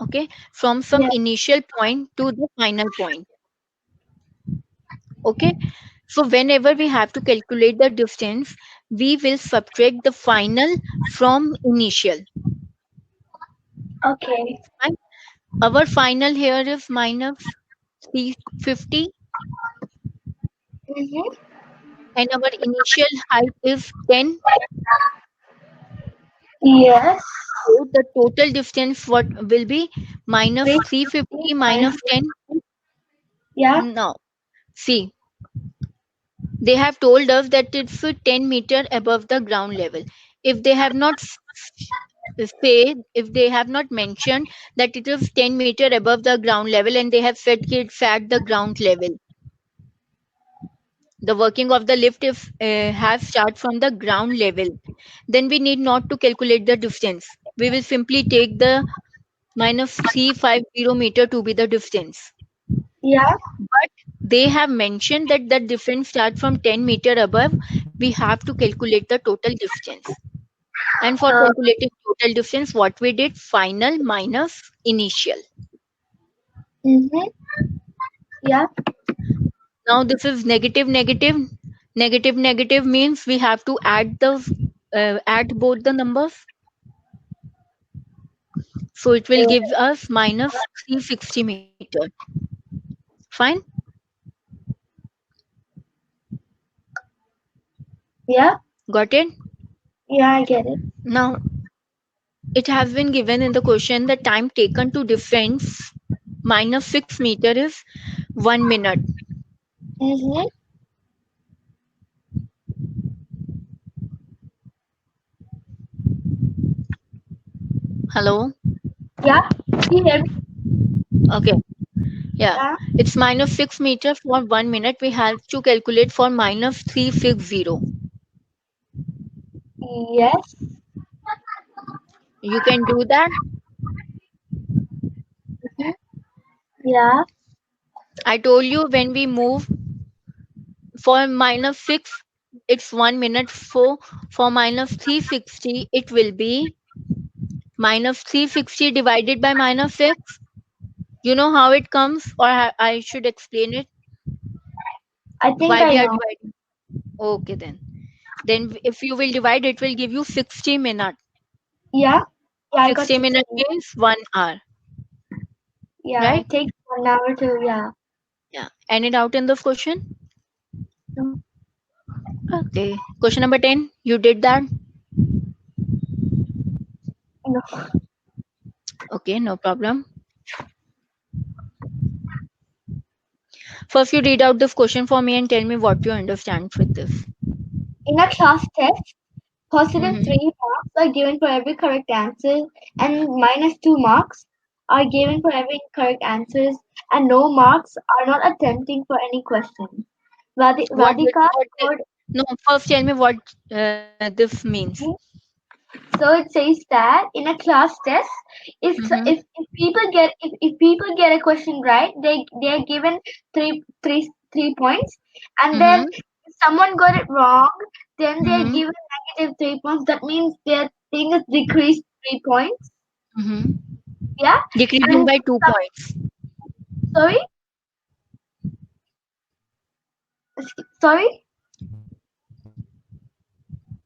S1: Okay. From some
S2: Yeah.
S1: initial point to the final point. Okay. So whenever we have to calculate the distance, we will subtract the final from initial.
S2: Okay.
S1: Right? Our final here is minus 350
S2: Mm-hmm.
S1: and our initial height is 10.
S2: Yes.
S1: So the total distance what will be minus
S2: Wait.
S1: 350 minus 10.
S2: Yeah.
S1: No. See, they have told us that it's 10 meter above the ground level. If they have not if they have not mentioned that it is 10 meter above the ground level and they have said it's at the ground level, the working of the lift if have start from the ground level, then we need not to calculate the distance. We will simply take the minus 350 meter to be the distance.
S2: Yeah.
S1: But they have mentioned that the difference start from 10 meter above. We have to calculate the total distance. And for
S2: Uh,
S1: calculating total distance, what we did final minus initial.
S2: mm-hmm. Yeah.
S1: Now this is negative negative. Negative negative means we have to add both the numbers. So it will give us minus 360 meter. Fine.
S2: Yeah.
S1: Got it?
S2: Yeah, I get it.
S1: Now it has been given in the question the time taken to defense minus 6 meter is 1 minute.
S2: Mm-hmm.
S1: Hello?
S2: Yeah. You hear me?
S1: Okay. Yeah.
S2: Yeah.
S1: It's minus 6 meter for 1 minute. We have to calculate for minus 360.
S2: Yes.
S1: You can do that.
S2: Mhm. Yeah.
S1: I told you when we move for minus 6, it's 1 minute. For minus 360, it will be minus 360 divided by minus 6. You know how it comes, or I should explain it?
S2: I think
S1: Why
S2: I
S1: we are
S2: know.
S1: dividing? Okay, then. Then if you will divide, it will give you 60 minutes.
S2: Yeah. Yeah, I got
S1: 60 minutes
S2: 16.
S1: means 1 hour.
S2: Yeah,
S1: right?
S2: it takes 1 hour to, yeah.
S1: Yeah. Any doubt in this question?
S2: No,
S1: Okay. Question number 10. You did that?
S2: no.
S1: Okay, no problem. First, you read out this question for me and tell me what you understand with this.
S2: In a class test, positive
S1: Mm-hmm.
S2: 3 marks are given for every correct answer, and -2 marks are given for every incorrect answers, and no marks are not attempting for any question. Radhika
S1: What
S2: scored.
S1: no, first tell me what this means.
S2: So it says that in a class test,
S1: Mm-hmm.
S2: if people get a question right, they are given three points, and then
S1: Mm-hmm.
S2: if someone got it wrong, then they are
S1: Mm-hmm.
S2: given -3 points. That means their thing is decreased 3 points.
S1: Mm-hmm.
S2: Yeah,
S1: Decreasing
S2: and
S1: by two
S2: some,
S1: points.
S2: sorry, sorry,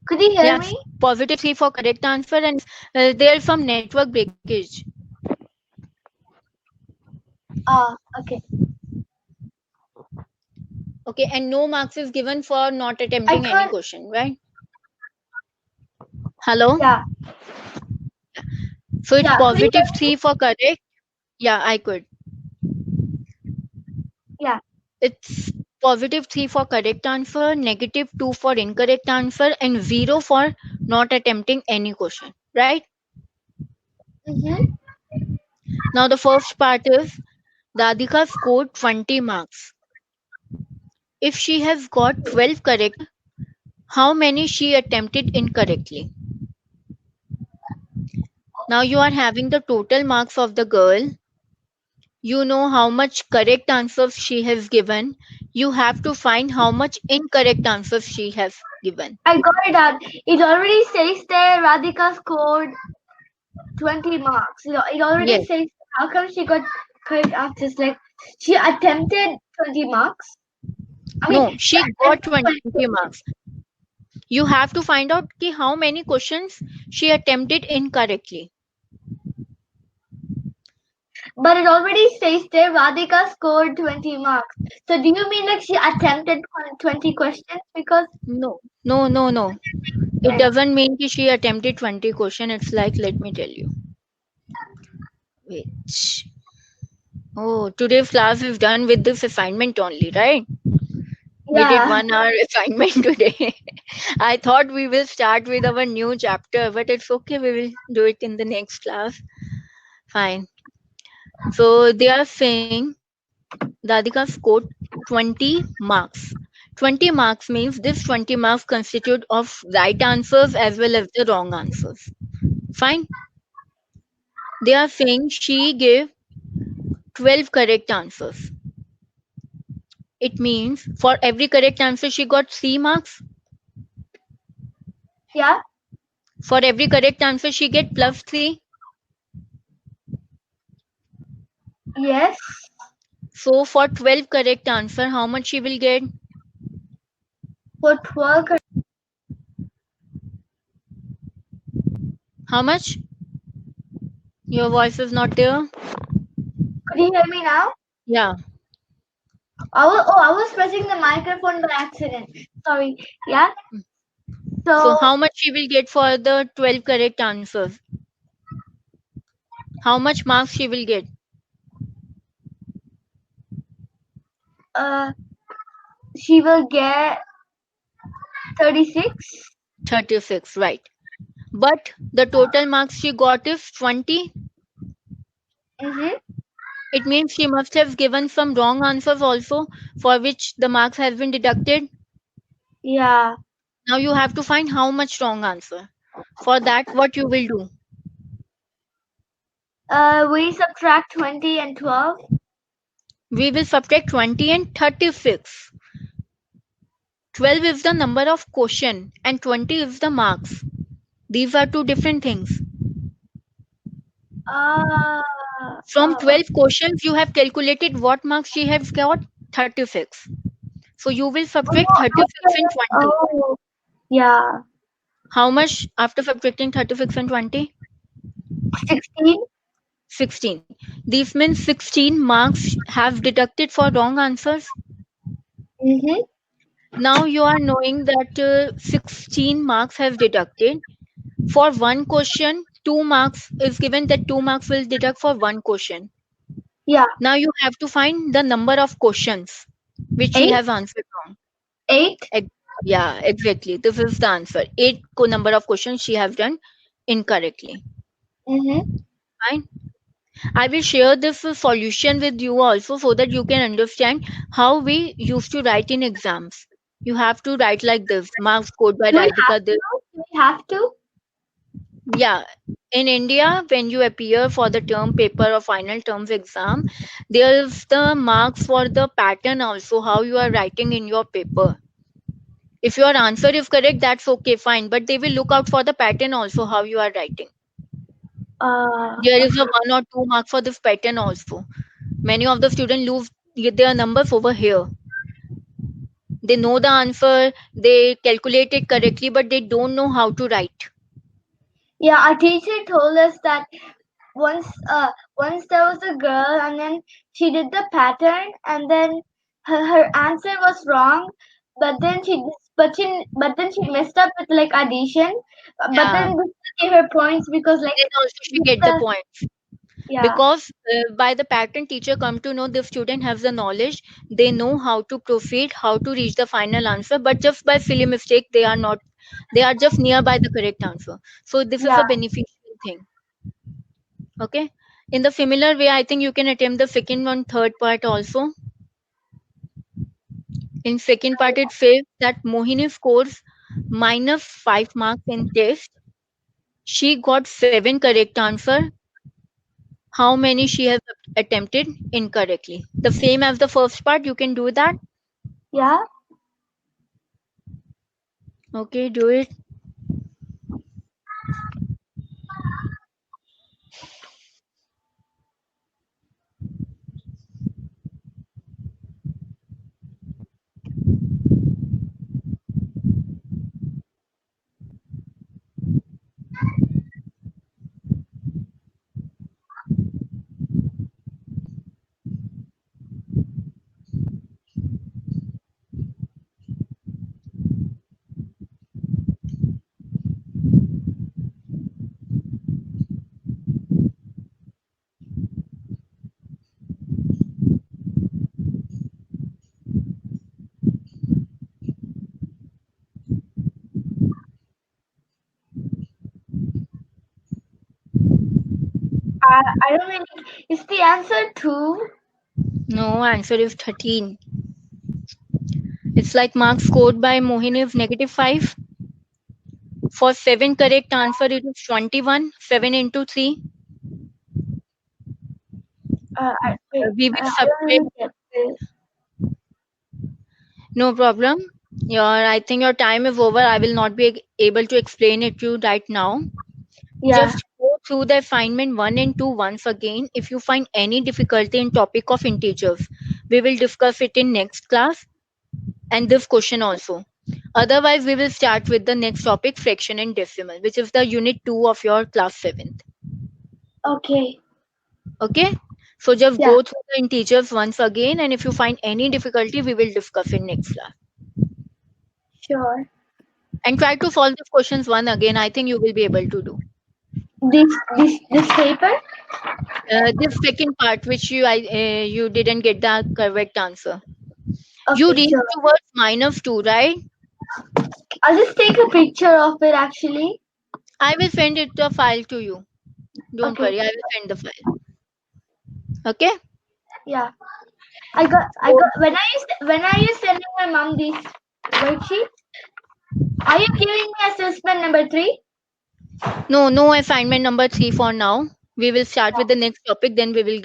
S2: could you hear
S1: Yes,
S2: me?
S1: positive 3 for correct answer and there some network breakage.
S2: Okay.
S1: Okay, and no marks is given for not
S2: I
S1: attempting any
S2: could.
S1: question, right? Hello?
S2: Yeah,
S1: So it's
S2: yeah. Could you hear
S1: positive
S2: me?
S1: 3 for correct. Yeah, I could.
S2: Yeah.
S1: It's positive 3 for correct answer, negative 2 for incorrect answer, and 0 for not attempting any question, right?
S2: Mm-hmm.
S1: Now, the first part is Dadika scored 20 marks. If she has got 12 correct, how many she attempted incorrectly? Now, you are having the total marks of the girl. You know how much correct answers she has given. You have to find how much incorrect answers she has given.
S2: I got it out. It already says there Radhika scored 20 marks. It already
S1: Yes.
S2: says how come she got correct answers? Like she attempted 20 marks. I mean,
S1: No,
S2: she
S1: she got
S2: attempted
S1: 20
S2: 20,
S1: marks. You have to find out ki how many questions she attempted incorrectly.
S2: but it already says there Radhika scored 20 marks. So do you mean like she attempted 20 questions? Because
S1: No, no, no, no. It
S2: then,
S1: doesn't mean ki she attempted 20 question. It's like, let me tell you. Wait. Oh, today's class is done with this assignment only, right? We did
S2: yeah,
S1: 1 hour assignment today. I thought we will start with our new chapter, but it's okay. We will do it in the next class. Fine. So they are saying Radhika scored 20 marks. 20 marks means this 20 marks constitute of right answers as well as the wrong answers. Fine. They are saying she gave 12 correct answers. It means for every correct answer she got 3 marks.
S2: yeah,
S1: For every correct answer she get plus 3.
S2: yes.
S1: So for 12 correct answer, how much she will get?
S2: For 12,
S1: How much? Your voice is not there.
S2: could you hear me now?
S1: Yeah.
S2: I was pressing the microphone by accident. Sorry. Yeah.
S1: So
S2: So,
S1: how much she will get for the 12 correct answers? How much marks she will get?
S2: uh, she will get 36.
S1: 36, right. But the total marks she got is 20.
S2: Mm-hmm.
S1: It means she must have given some wrong answers also, for which the marks has been deducted.
S2: Yeah.
S1: Now you have to find how much wrong answer. For that, what you will do?
S2: We subtract 20 and 12.
S1: We will subtract 20 and 36. 12 is the number of question and 20 is the marks. These are two different things.
S2: Uh,
S1: From
S2: oh,
S1: 12 questions, you have calculated what marks she has got 36. So you will
S2: oh,
S1: subtract
S2: no,
S1: 36 and 20.
S2: oh, yeah.
S1: How much after subtracting 36 and 20?
S2: 16.
S1: 16. These means 16 marks have deducted for wrong answers.
S2: Mm-hmm.
S1: Now you are knowing that 16 marks have deducted. For one question, 2 marks is given, that 2 marks will deduct for one question.
S2: Yeah.
S1: Now you have to find the number of questions which she
S2: Eight.
S1: have answered wrong.
S2: Eight.
S1: Ex- Yeah, exactly. This is the answer. Number of questions she have done incorrectly.
S2: Mm-hmm.
S1: Fine. I will share this solution with you also so that you can understand how we used to write in exams. You have to write like this: marks scored by
S2: Do we have
S1: Radhika. This,
S2: to? Do we have to?
S1: yeah. In India, when you appear for the term paper or final terms exam, there is the marks for the pattern also, how you are writing in your paper. If your answer is correct, that's okay, fine. But they will look out for the pattern also, how you are writing. There is a
S2: Okay.
S1: 1 or 2 mark for this pattern also. Many of the students lose their numbers over here. They know the answer, they calculate it correctly, but they don't know how to write.
S2: Yeah, our teacher told us that once once there was a girl and then she did the pattern and then her answer was wrong, but then she messed up with like addition, but
S1: Yeah.
S2: then we still gave her points because like
S1: Then also she
S2: this
S1: get the points.
S2: yeah,
S1: Because by the pattern, teacher come to know the student has the knowledge, they know how to proceed, how to reach the final answer, but just by silly mistake they are not, they are just nearby the correct answer. So this is
S2: yeah.
S1: a beneficial thing. Okay. In the similar way, I think you can attempt the second one, third part also. In second part, it says that Mohini scores -5 marks in test. She got 7 correct answer. How many she has attempted incorrectly? The same as the first part. You can do that.
S2: Yeah.
S1: Okay, do it.
S2: I don't really. Is the answer two?
S1: No, answer is 13. It's like marks scored by Mohini is -5. For 7 correct answer, it is 21. 7 into 3.
S2: Wait.
S1: We will
S2: I don't
S1: subtract.
S2: really get this.
S1: No problem. I think your time is over. I will not be able to explain it to you right now.
S2: Yeah.
S1: Just go through the assignment 1 and 2 once again. If you find any difficulty in topic of integers, we will discuss it in next class and this question also. Otherwise, we will start with the next topic, fraction and decimal, which is the unit 2 of your class 7th.
S2: Okay.
S1: Okay? So just
S2: Yeah.
S1: go through the integers once again, and if you find any difficulty, we will discuss in next class.
S2: Sure.
S1: And try to solve the questions one again. I think you will be able to do.
S2: This paper.
S1: This second part, which you didn't get the correct answer. You
S2: Okay.
S1: reach
S2: Sure.
S1: towards -2, right?
S2: I'll just take a picture of it actually.
S1: I will send it the file to you. Don't
S2: Okay.
S1: worry, I will send the file. Okay?
S2: Yeah. I got when are you sending my mom these worksheets? Are you giving me assessment number three?
S1: No, no assignment number 3 for now. We will start with the next topic, then we will